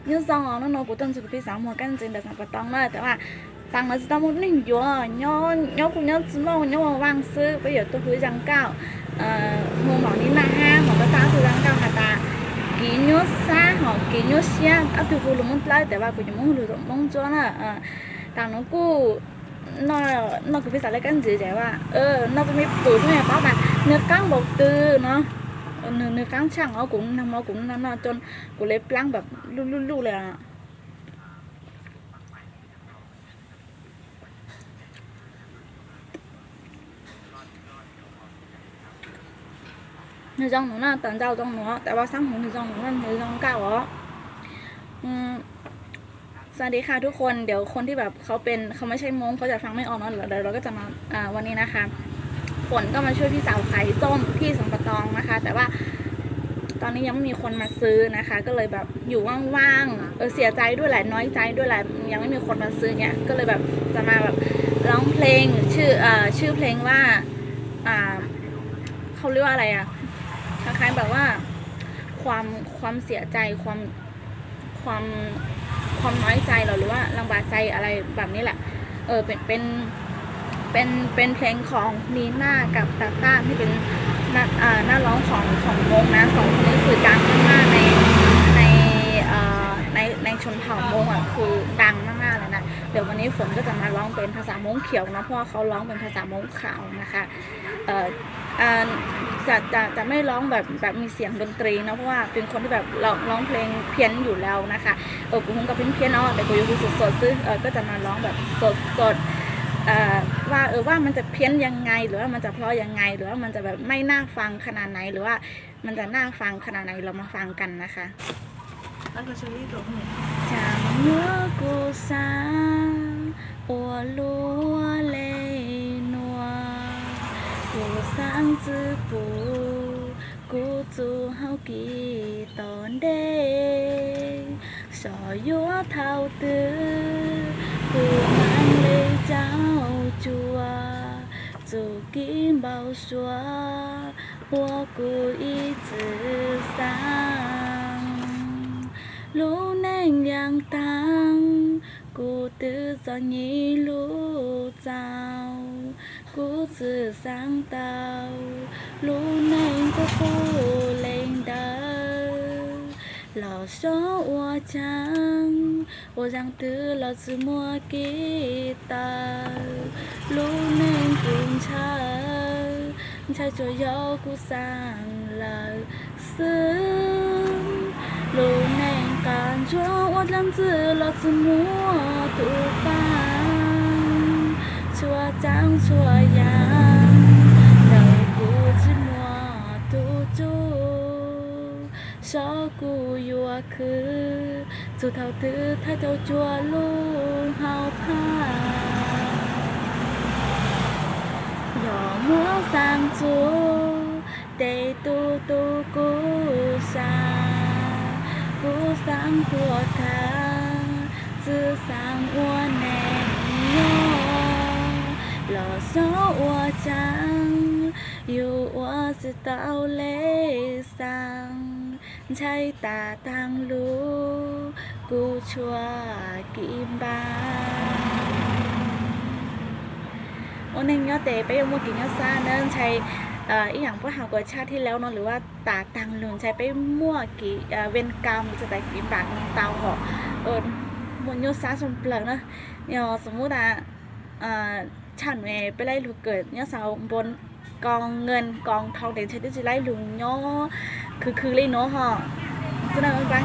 như do nó của tuần sự phía sáu một căn trên để sản vật tông nữa,แต่ว่าตังค์เราจะต้องมุ่งนิ่งอยู่ย่อคุณย่อสมองย่อวางซื้อไปอยู่ตัวคือจังเก้าหัวหมอนี่มาห้าหมอก็ตาคือจังเก้าค่ะตากินย่อซ่าหอกินย่อเสียเอาตัวกูลงมันปลายแต่ว่ากูจะมุ่งหรือมุ่งจ้วน่ะต่างน้องกูnó cứ phải xài lấy cái gì vậyว่าnó phải tuổi thôi bảo bạn nước cắn bột tư nó nước cắn chẳng nó cũng nó cho của lấy plăngแบบluเลยอ่ะในtrong nó là tận rau trong nó tại bao sángในtrong nóในtrongเก้าอ๋อสวัสดีค่ะทุกคนเดี๋ยวคนที่แบบเขาไม่ใช่ม้งเขาจะฟังไม่ออกเนาะเดี๋ยวเราก็จะมาวันนี้นะคะฝนก็มาช่วยพี่สาวขายส้มที่สัมปะตองนะคะแต่ว่าตอนนี้ยังไม่มีคนมาซื้อนะคะก็เลยแบบอยู่ว่างๆเสียใจด้วยแหละน้อยใจด้วยแหละยังไม่มีคนมาซื้อเนี่ยก็เลยแบบจะมาแบบร้องเพลงชื่อเพลงว่าเขาเรียกว่าอะไรอะคล้ายๆแบบว่าความเสียใจความน้อยใจหรือว่าลำบากใจอะไรแบบนี้แหละเป็นเพลงของนีน่ากับตาต้าที่เป็นหน้าร้องของวงนะสองคนนี้คือดังมากในชนเผ่ามงอ่ะคือดังมากๆเลยนะเดี๋ยววันนี้ฝนก็จะมาร้องเป็นภาษามงเขียวนะเพราะว่าเขาร้องเป็นภาษามงขาวนะคะจะไม่ร้องแบบมีเสียงดนตรีนะเพราะว่าเป็นคนที่แบบร้องเพลงเพี้ยนอยู่แล้วนะคะกูคงกับเพี้ยนเนาะแต่กูอยู่คือสดๆซึ่งก็จะมาร้องแบบสดว่ามันจะเพี้ยนยังไงหรือว่ามันจะเพราะยังไงหรือว่ามันจะแบบไม่น่าฟังขนาดไหนหรือว่ามันจะน่าฟังขนาดไหนเรามาฟังกันนะคะแล้วก็ชื่อตัวหนึ่งจำเนื้อกูสาอัวลัวเลยนัวกูสร้างจื้อปูกูจูเฮากีตอนเด็กสอยัวเท่าตื้อกูมันเลยเจ้าจัวจูกินเบาชัว我故意自伤路能阳当กูตื้อจอนยี่ลูเจ้ากูจื้อสร้างเตาลูในก็กูเล่นเดิน老说我讲我让得老子摸吉他路能警察才左右กูสั่งเลยซื้อ路能感觉我让子老子摸土板ชัวจังชัวยางเรากูจะมัวตูจูชอกูยัวคือจูเท่าตื้อถ้าเจ้าจัวลูเฮาผ้าหย่อมัวสร้างจูเตตูกูสากูสร้างหัวทางจื้อสร้างอัวแนง老说我讲有我知道泪伤ใช้ตาตั้งรู้กูชัวกินบ้าวันนึงยอดเตะไปยังมัวกินยอดซ่าเนิ่นใช้อีอย่างพวกหากว่าชาติที่แล้วเนาะหรือว่าตาตังลุนใช้ไปมั่วกี่เวนกรรมจะแต่กินปากเตาหอมวนยอดซ่าสมเปลือกนะสมมุติฉันไปไล่ลูกเกิดเนี่ยสาวบนกองเงินกองทองเด่นใช้ที่จะไล่ลุงย่อคือเลยเนาะฮะแสดงว่า